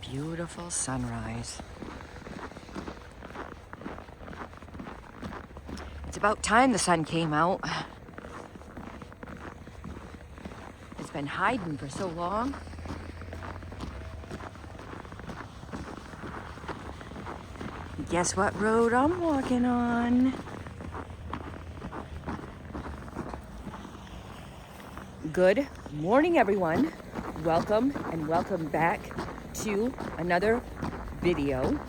Beautiful sunrise. It's about time the sun came out. It's been hiding for so long. Guess what road I'm walking on? Good morning, everyone. Welcome and welcome back to another video.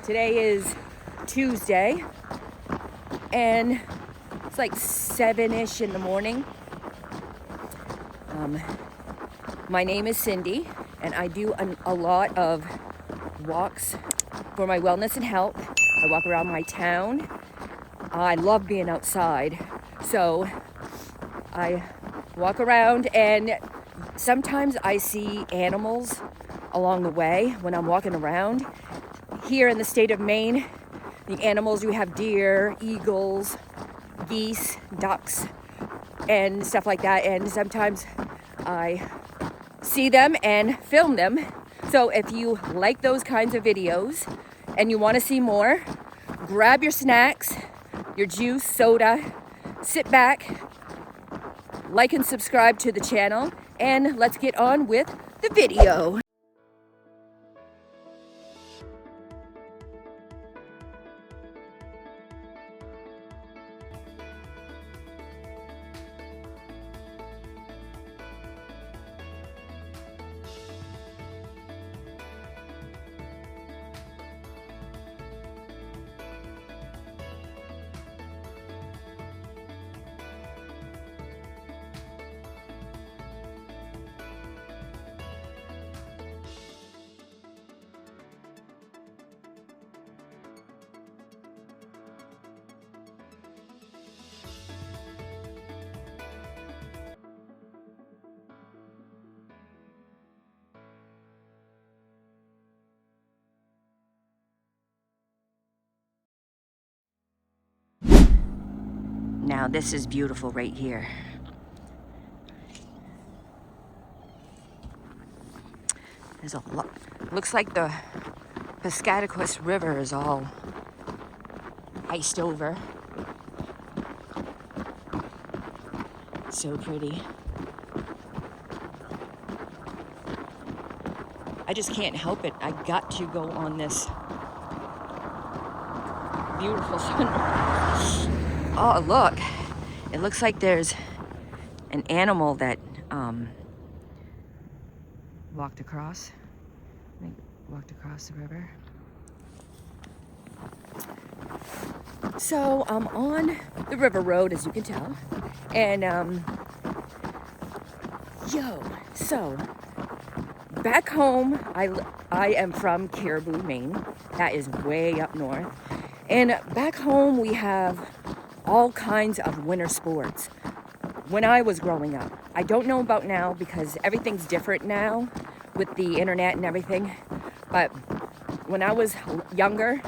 Today is Tuesday and it's like 7-ish in the morning. My name is Cindy and I do a lot of walks for my wellness and health. I walk around my town. I love being outside, so I walk around, and sometimes I see animals along the way when I'm walking around. Here in the state of Maine, the animals, we have deer, eagles, geese, ducks, and stuff like that, and sometimes I see them and film them. So if you like those kinds of videos and you want to see more, grab your snacks, your juice, soda, sit back, like and subscribe to the channel, and let's get on with the video. Now this is beautiful right here. There's a lot. Looks like the Piscataquis River is all iced over. So pretty. I just can't help it. I got to go on this beautiful sunrise. Oh, look. It looks like there's an animal that walked across the river. So I'm on the river road, as you can tell, and so back home, I am from Caribou, Maine. That is way up north, and back home we have all kinds of winter sports. When I was growing up, I don't know about now because everything's different now with the internet and everything, but when I was younger,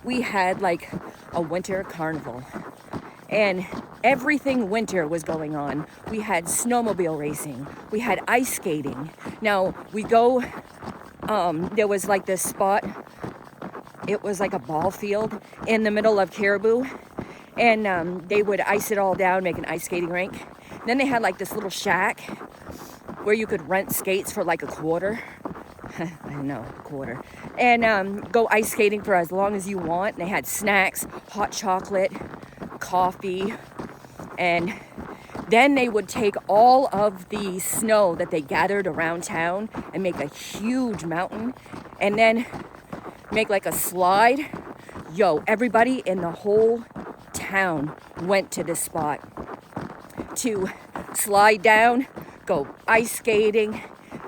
we had like a winter carnival, and everything winter was going on. We had snowmobile racing, we had ice skating. Now we go, there was like this spot, it was like a ball field in the middle of Caribou, and they would ice it all down, make an ice skating rink. Then they had like this little shack where you could rent skates for like a quarter. I don't know, a quarter. And go ice skating for as long as you want. And they had snacks, hot chocolate, coffee. And then they would take all of the snow that they gathered around town and make a huge mountain. And then make like a slide. Everybody in the whole town went to this spot to slide down, go ice skating.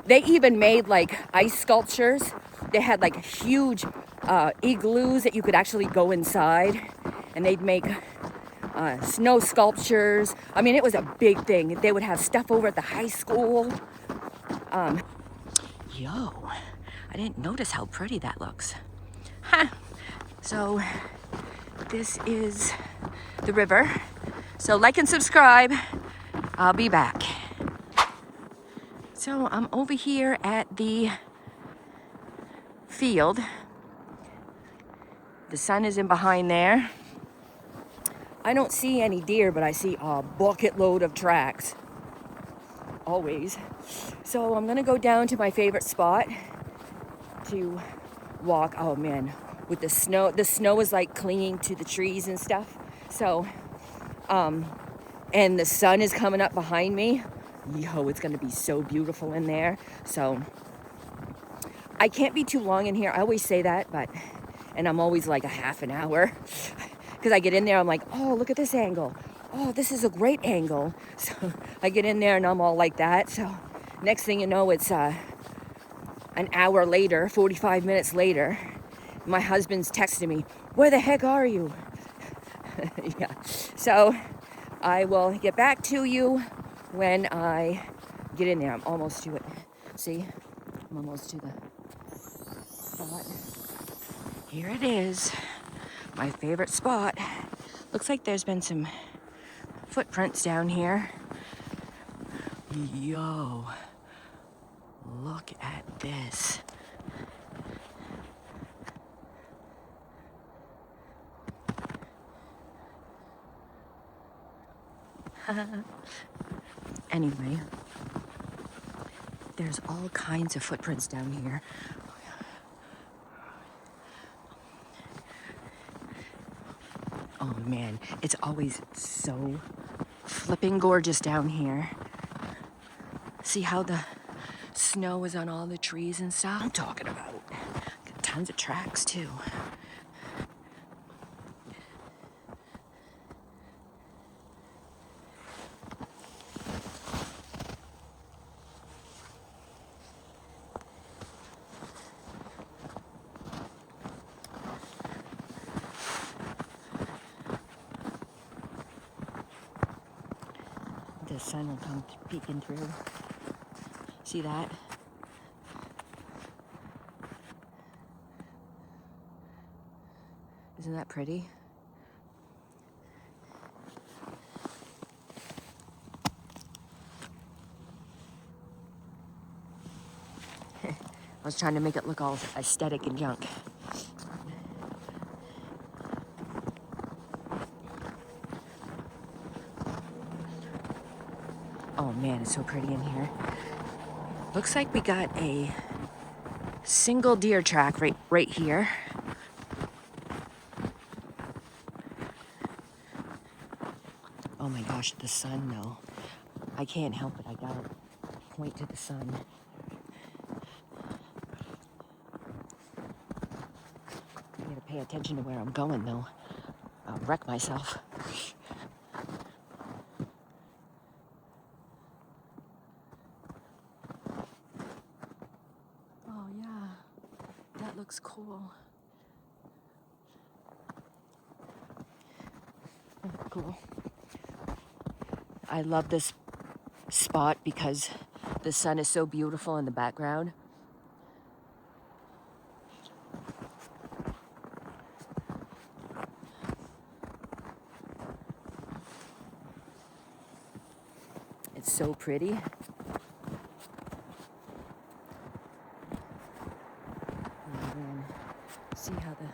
They even made like ice sculptures. They had like huge igloos that you could actually go inside, and they'd make snow sculptures. I mean, it was a big thing. They would have stuff over at the high school. I didn't notice how pretty that looks. So this is the river. So like and subscribe. I'll be back. So I'm over here at the field. The sun is in behind there. I don't see any deer, but I see a bucket load of tracks. Always. So I'm gonna go down to my favorite spot to walk. Oh man, with the snow is like clinging to the trees and stuff. So, and the sun is coming up behind me. Yo, it's gonna be so beautiful in there. So I can't be too long in here. I always say that, and I'm always like a half an hour. Because I get in there, I'm like, oh, look at this angle. Oh, this is a great angle. So I get in there and I'm all like that. So next thing you know, it's an hour later, 45 minutes later, my husband's texting me, where the heck are you? Yeah. So I will get back to you when I get in there. I'm almost to it. See, I'm almost to the spot. Here it is, my favorite spot. Looks like there's been some footprints down here. Yo, look at this. Anyway, there's all kinds of footprints down here. Oh man, it's always so flipping gorgeous down here. See how the snow is on all the trees and stuff? I'm talking about. Got tons of tracks too. The sun will come peeking through. See that? Isn't that pretty? I was trying to make it look all aesthetic and junk. Oh man, it's so pretty in here. Looks like we got a single deer track right here. Oh my gosh, the sun though. I can't help it, I gotta point to the sun. I gotta pay attention to where I'm going though. I'll wreck myself. Oh yeah, that looks cool. Cool. I love this spot because the sun is so beautiful in the background. It's so pretty. And see how the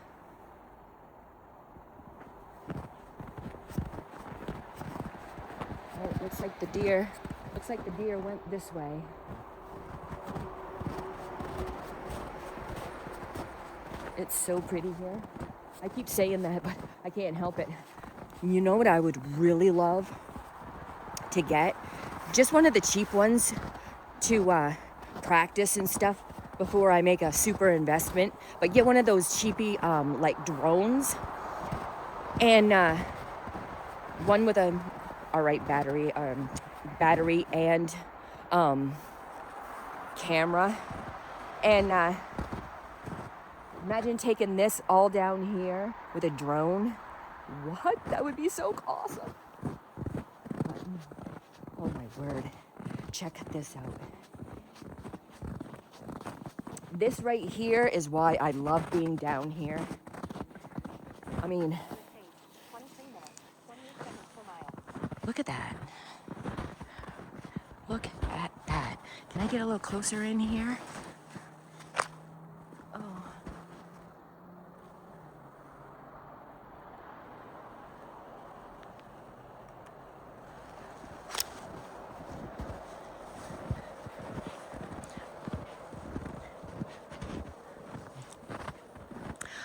it looks like the deer went this way. It's so pretty here. I keep saying that, but I can't help it. You know what I would really love to get? Just one of the cheap ones to practice and stuff before I make a super investment. But get one of those cheapy like drones, and one with a alright battery and camera. And imagine taking this all down here with a drone. What? That would be so awesome. Oh my word. Check this out. This right here is why I love being down here. I mean, look at that. Look at that. Can I get a little closer in here? Oh.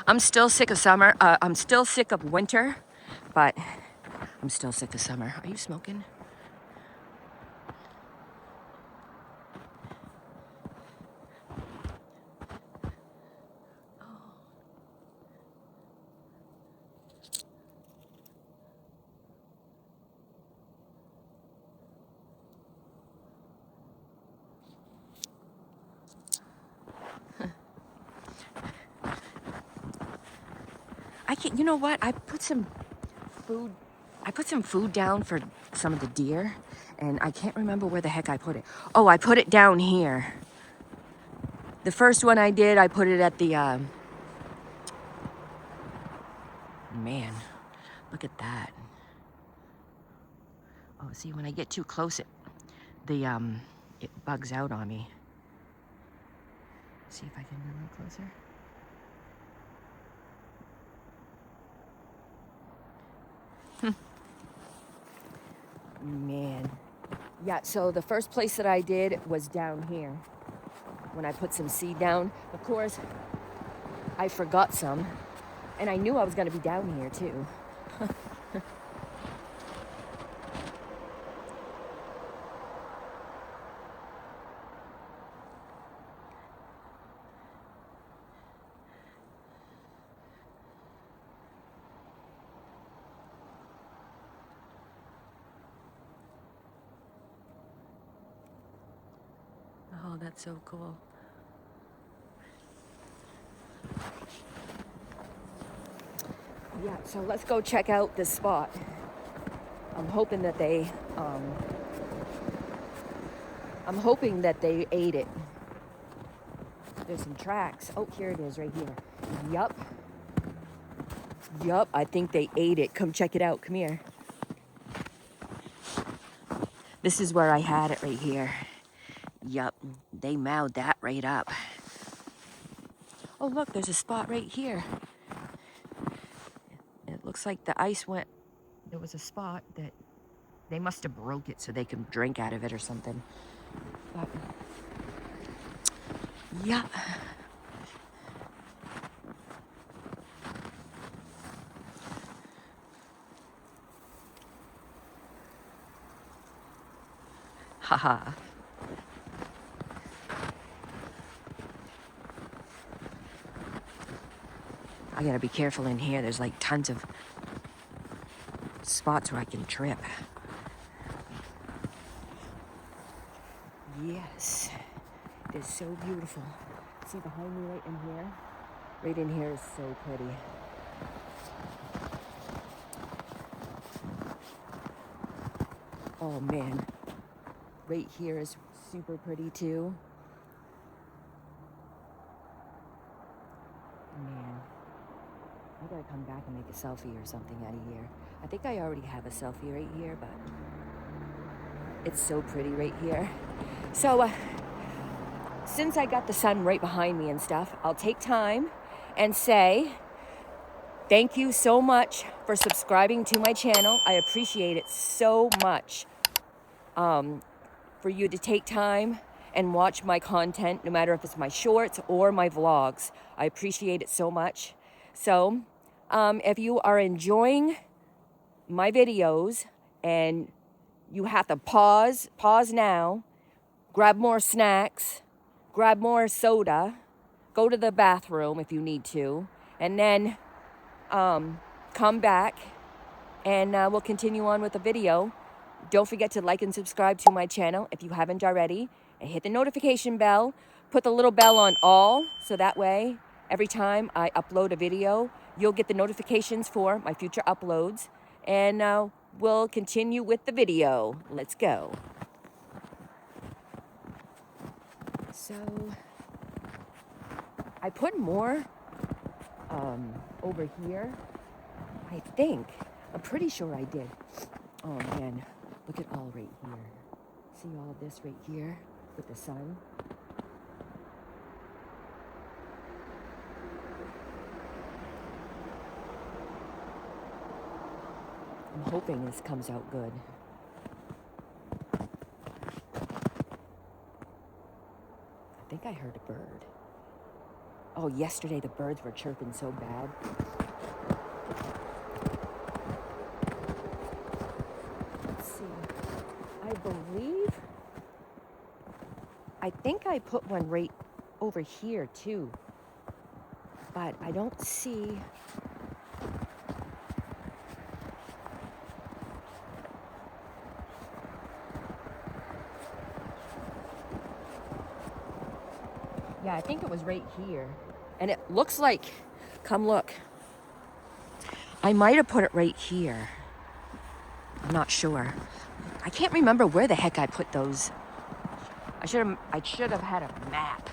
I'm still sick of summer. I'm still sick of winter, but I'm still sick of summer. Are you smoking? I can't, you know what? Food, I put some food down for some of the deer, and I can't remember where the heck I put it. Oh, I put it down here. The first one I did, I put it at the, man, look at that. Oh, see, when I get too close, it bugs out on me. See if I can get a little closer. Man. Yeah, so the first place that I did was down here when I put some seed down. Of course, I forgot some, and I knew I was going to be down here too. Oh, that's so cool. Yeah, so let's go check out this spot. I'm hoping that they ate it. There's some tracks. Oh, here it is right here. Yup, I think they ate it. Come check it out. Come here. This is where I had it right here. Yup, they mowed that right up. Oh, look, there's a spot right here. It looks like the ice went, there was a spot that they must have broke it so they can drink out of it or something. But, yeah. Haha. I gotta be careful in here. There's like tons of spots where I can trip. Yes, it is so beautiful. See behind me right in here? Right in here is so pretty. Oh man, right here is super pretty too. Man, I gotta come back and make a selfie or something out of here. I think I already have a selfie right here, but it's so pretty right here. So, since I got the sun right behind me and stuff, I'll take time and say thank you so much for subscribing to my channel. I appreciate it so much for you to take time and watch my content, no matter if it's my shorts or my vlogs. I appreciate it so much. So, if you are enjoying my videos and you have to pause now, grab more snacks, grab more soda, go to the bathroom if you need to, and then come back and we'll continue on with the video. Don't forget to like and subscribe to my channel if you haven't already, and hit the notification bell. Put the little bell on all, so that way every time I upload a video, you'll get the notifications for my future uploads, and we'll continue with the video. Let's go. So I put more over here, I think. I'm pretty sure I did. Oh man, look at all right here. See all of this right here with the sun? I'm hoping this comes out good. I think I heard a bird. Oh, yesterday the birds were chirping so bad. Let's see. I think I put one right over here too, but I don't see. Yeah, I think it was right here. And it looks like, come look. I might have put it right here. I'm not sure. I can't remember where the heck I put those. I should have had a map.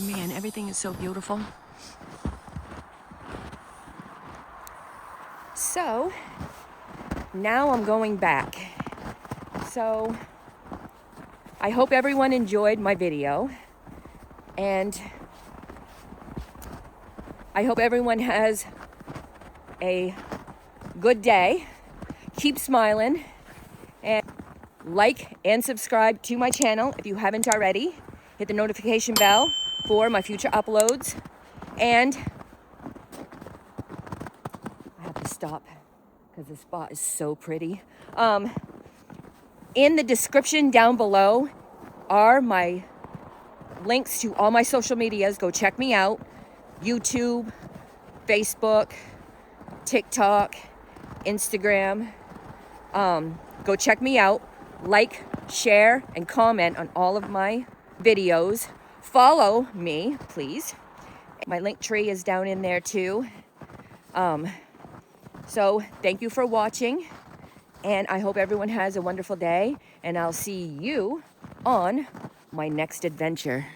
Man, everything is so beautiful. So, now I'm going back. So, I hope everyone enjoyed my video. And I hope everyone has a good day. Keep smiling. And like and subscribe to my channel if you haven't already. Hit the notification bell for my future uploads. And I have to stop because this spot is so pretty. In the description down below are my links to all my social medias. Go check me out. YouTube, Facebook, TikTok, Instagram. Go check me out. Like, share, and comment on all of my videos. Follow me, please. My Linktree is down in there too. So thank you for watching, and I hope everyone has a wonderful day, and I'll see you on my next adventure.